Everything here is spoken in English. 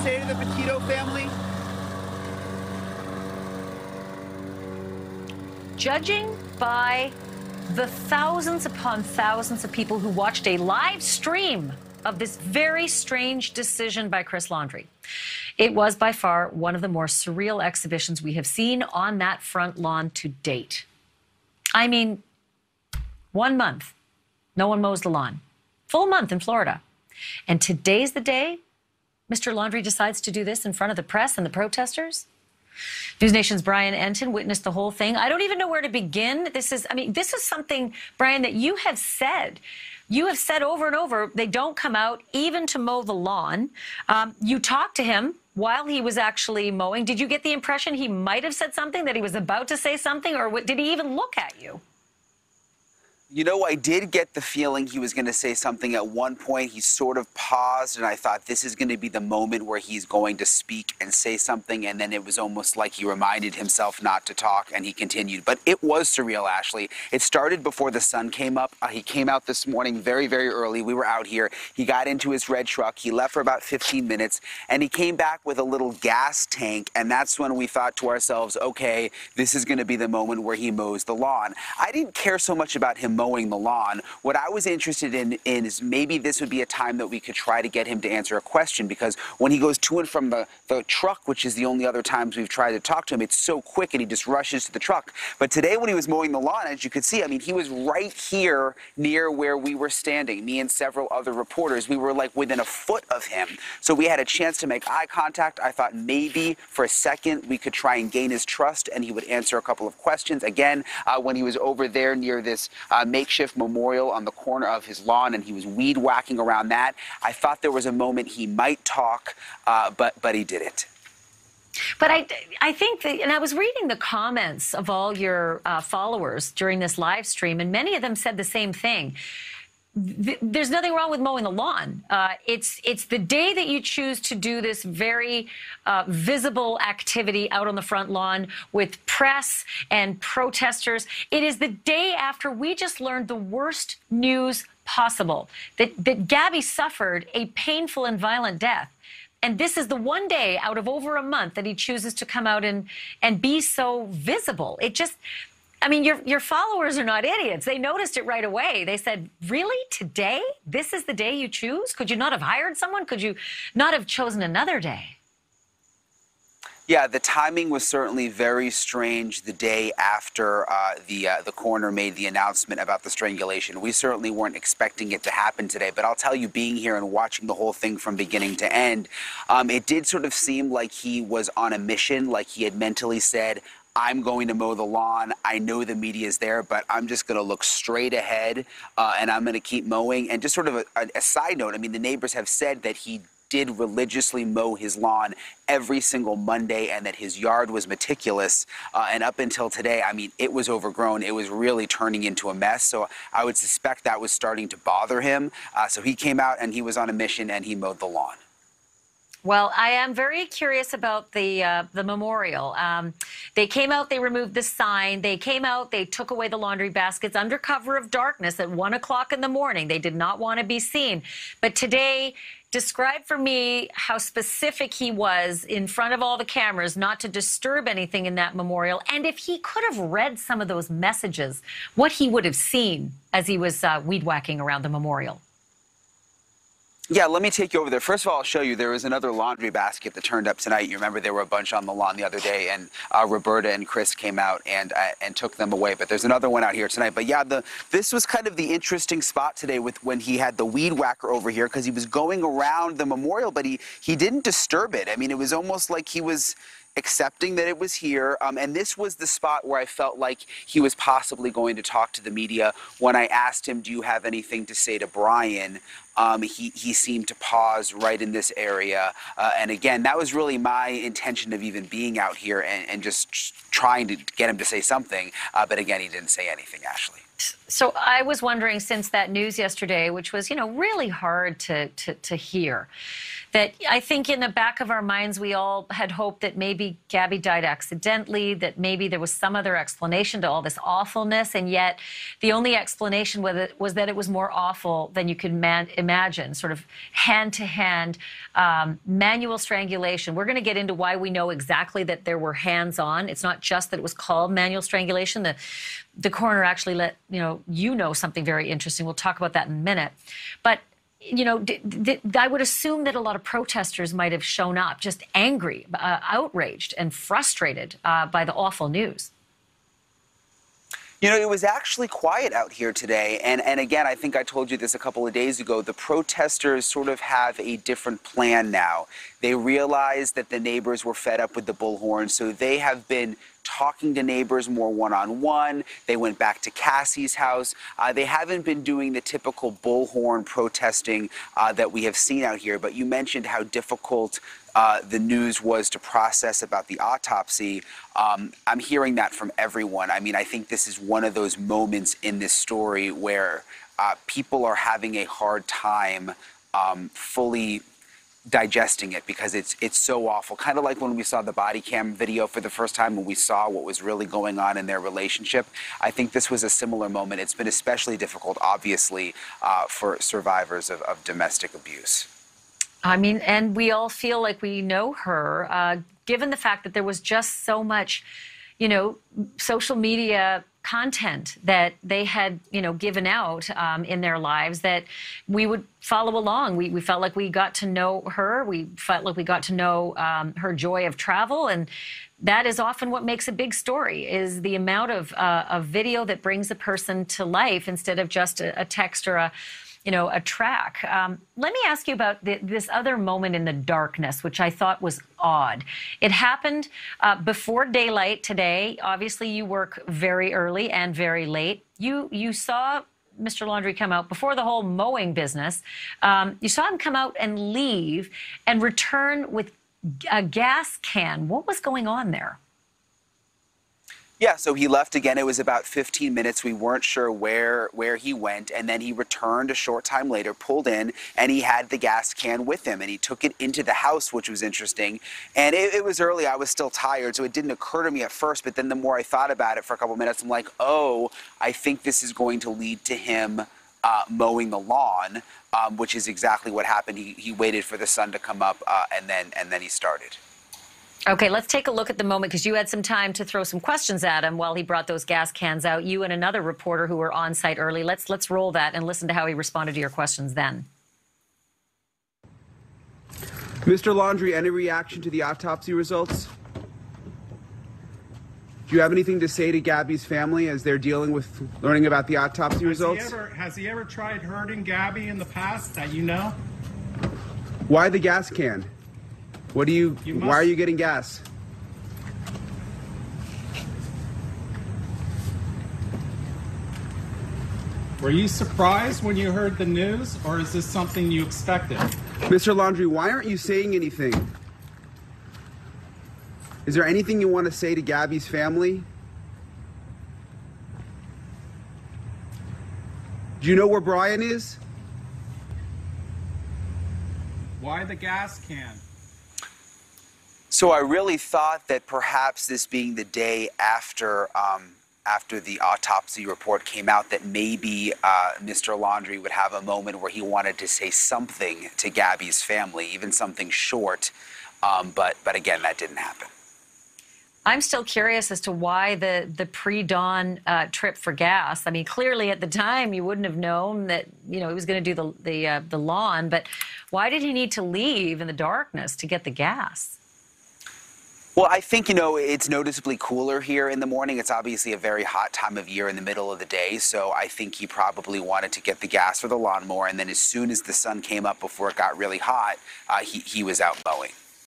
say to the Petito family? Judging by the thousands upon thousands of people who watched a live stream of this very strange decision by Chris Laundrie, it was by far one of the more surreal exhibitions we have seen on that front lawn to date. I mean, 1 month, no one mows the lawn. Full month in Florida. And today's the day Mr. Laundrie decides to do this in front of the press and the protesters? NewsNation's Brian Entin witnessed the whole thing. I don't even know where to begin. This is something, Brian, that you have said. You have said over and over, they don't come out even to mow the lawn. You talked to him while he was actually mowing. Did you get the impression he might have said something, that he was about to say something, or did he even look at you? You know, I did get the feeling he was going to say something at one point. He sort of paused, and I thought this is going to be the moment where he's going to speak and say something, and then it was almost like he reminded himself not to talk, and he continued. But it was surreal, Ashleigh. It started before the sun came up. He came out this morning very, very early. We were out here. He got into his red truck. He left for about 15 minutes, and he came back with a little gas tank, and that's when we thought to ourselves, okay, this is going to be the moment where he mows the lawn. I didn't care so much about him mowing the lawn. What I was interested in is maybe this would be a time that we could try to get him to answer a question, because when he goes to and from the truck, which is the only other times we've tried to talk to him, it's so quick and he just rushes to the truck. But today when he was mowing the lawn, as you could see, I mean, he was right here near where we were standing, me and several other reporters. We were like within a foot of him. So we had a chance to make eye contact. I thought maybe for a second we could try and gain his trust and he would answer a couple of questions. Again, when he was over there near this makeshift memorial on the corner of his lawn and he was weed whacking around that, I thought there was a moment he might talk, but he didn't. But I think that, and I was reading the comments of all your followers during this live stream, and many of them said the same thing. There's nothing wrong with mowing the lawn. It's the day that you choose to do this very visible activity out on the front lawn with press and protesters. It is the day after we just learned the worst news possible, that Gabby suffered a painful and violent death. And this is the one day out of over a month that he chooses to come out and be so visible. It just, I mean, your followers are not idiots. They noticed it right away. They said, really, today? This is the day you choose? Could you not have hired someone? Could you not have chosen another day? Yeah, the timing was certainly very strange the day after the coroner made the announcement about the strangulation. We certainly weren't expecting it to happen today, but I'll tell you, being here and watching the whole thing from beginning to end, it did sort of seem like he was on a mission, like he had mentally said, I'm going to mow the lawn. I know the media is there, but I'm just going to look straight ahead and I'm going to keep mowing. And just sort of a side note, I mean, the neighbors have said that he did religiously mow his lawn every single Monday and that his yard was meticulous. And up until today, I mean, it was overgrown. It was really turning into a mess. So I would suspect that was starting to bother him. So he came out and he was on a mission and he mowed the lawn. Well, I am very curious about the memorial. They came out, they removed the sign. They came out, they took away the laundry baskets under cover of darkness at 1 o'clock in the morning. They did not want to be seen. But today, describe for me how specific he was in front of all the cameras not to disturb anything in that memorial. And if he could have read some of those messages, what he would have seen as he was weed whacking around the memorial. Yeah, let me take you over there. First of all, I'll show you there was another laundry basket that turned up tonight. You remember there were a bunch on the lawn the other day, and Roberta and Chris came out and took them away. But there's another one out here tonight. But yeah, this was kind of the interesting spot today with when he had the weed whacker over here, because he was going around the memorial, but he didn't disturb it. I mean, it was almost like he was accepting that it was here. And this was the spot where I felt like he was possibly going to talk to the media. When I asked him, do you have anything to say to Brian? He seemed to pause right in this area. And again, that was really my intention of even being out here and just trying to get him to say something. But again, he didn't say anything, Ashleigh. So I was wondering, since that news yesterday, which was, really hard to hear, that I think in the back of our minds, we all had hoped that maybe Gabby died accidentally, that maybe there was some other explanation to all this awfulness. And yet the only explanation was that it was more awful than you could imagine, sort of hand-to-hand manual strangulation. We're going to get into why we know exactly that there were hands-on. It's not just that it was called manual strangulation. The coroner actually let you know something very interesting. We'll talk about that in a minute. But I would assume that a lot of protesters might have shown up just angry, outraged, and frustrated by the awful news. It was actually quiet out here today. And again, I think I told you this a couple of days ago. The protesters sort of have a different plan now. They realized that the neighbors were fed up with the bullhorn, so they have been talking to neighbors more one-on-one. They went back to Cassie's house. They haven't been doing the typical bullhorn protesting that we have seen out here. But you mentioned how difficult the news was to process about the autopsy. I'm hearing that from everyone. I mean, I think this is one of those moments in this story where people are having a hard time fully digesting it, because it's so awful. Kind of like when we saw the body cam video for the first time, when we saw what was really going on in their relationship. I think this was a similar moment. It's been especially difficult, obviously, for survivors of domestic abuse. I mean, and we all feel like we know her, given the fact that there was just so much, social media content that they had, given out in their lives, that we would follow along. We felt like we got to know her. We felt like we got to know her joy of travel. And that is often what makes a big story, is the amount of video that brings a person to life instead of just a text or a track. Let me ask you about this other moment in the darkness, which I thought was odd. It happened before daylight today. Obviously, you work very early and very late. You saw Mr. Laundrie come out before the whole mowing business. You saw him come out and leave and return with a gas can. What was going on there? Yeah, so he left again. It was about 15 minutes. We weren't sure where he went, and then he returned a short time later, pulled in, and he had the gas can with him, and he took it into the house, which was interesting. And it was early. I was still tired, so it didn't occur to me at first, but then the more I thought about it for a couple minutes, I'm like, oh, I think this is going to lead to him mowing the lawn, which is exactly what happened. He waited for the sun to come up, and then he started. Okay, let's take a look at the moment, because you had some time to throw some questions at him while he brought those gas cans out. You and another reporter who were on site early. Let's roll that and listen to how he responded to your questions then. Mr. Laundrie, any reaction to the autopsy results? Do you have anything to say to Gabby's family as they're dealing with learning about the autopsy results? Has he ever tried hurting Gabby in the past that you know? Why the gas can? Why are you getting gas? Were you surprised when you heard the news, or is this something you expected? Mr. Laundrie, why aren't you saying anything? Is there anything you want to say to Gabby's family? Do you know where Brian is? Why the gas can? So I really thought that perhaps this being the day after the autopsy report came out, that maybe Mr. Laundrie would have a moment where he wanted to say something to Gabby's family, even something short. But again, that didn't happen. I'm still curious as to why the pre-dawn trip for gas. I mean, clearly at the time you wouldn't have known that he was going to do the lawn, but why did he need to leave in the darkness to get the gas? Well, I think, it's noticeably cooler here in the morning. It's obviously a very hot time of year in the middle of the day, so I think he probably wanted to get the gas for the lawnmower, and then as soon as the sun came up before it got really hot, he was out mowing.